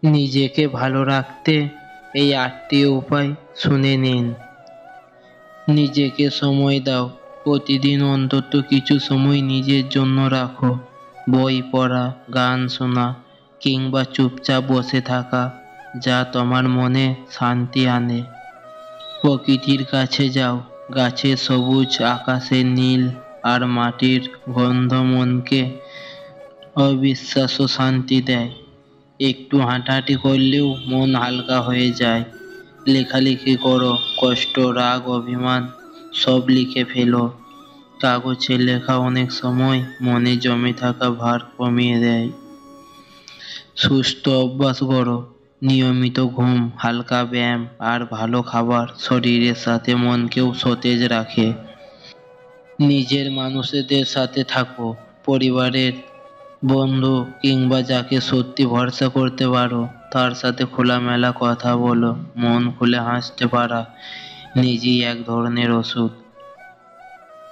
নিজেকে ভালো রাখতে এই 8টি উপায় শুনে নিন। নিজেকে সময় দাও। প্রতিদিন অন্তত কিছু সময় নিজের জন্য রাখো। বই পড়া, গান শোনা কিংবা চুপচাপ বসে থাকা, যা তোমার মনে শান্তি আনে। প্রকৃতির কাছে যাও। গাছের সবুজ, আকাশের নীল আর মাটির গন্ধ মনকে অবিশ্বাস্য শান্তি দেয়। একটু হাঁটাহাঁটি করলেও মন হালকা হয়ে যায়। লেখালেখি করো, কষ্ট, রাগ, অভিমান সব লিখে ফেলো। কাগজে লেখা অনেক সময় মনে জমে থাকা ভার কমিয়ে দেয়। সুস্থ অভ্যাস করো। নিয়মিত ঘুম, হালকা ব্যায়াম আর ভালো খাবার শরীরের সাথে মনকেও সতেজ রাখে। নিজের মানুষদের সাথে থাকো। পরিবারের, বন্ধু কিংবা যাকে সত্যি ভরসা করতে পারো তার সাথে খোলামেলা কথা বলো। মন খুলে হাসতে পারা নিজেই এক ধরনের ওষুধ।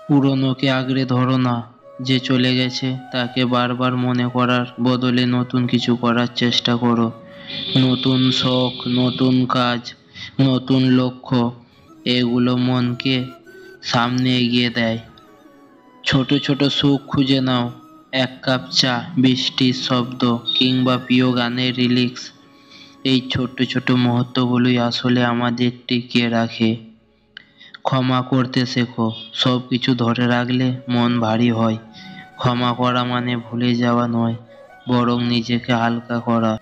পুরনোকে আঁকড়ে ধরো না। যে চলে গেছে তাকে বারবার মনে করার বদলে নতুন কিছু করার চেষ্টা করো। নতুন শখ, নতুন কাজ, নতুন লক্ষ্য, এগুলো মনকে সামনে এগিয়ে দেয়। ছোট ছোট সুখ খুঁজে নাও। এক কাপ চা, বৃষ্টির শব্দ কিংবা প্রিয় গানের রিলিক্স। এই ছোট ছোট মুহূর্তগুলোই আসলে আমাদের টিকিয়ে রাখে। ক্ষমা করতে শেখো। সব কিছু ধরে রাখলে মন ভারী হয়। ক্ষমা করা মানে ভুলে যাওয়া নয়, বরং নিজেকে হালকা করা।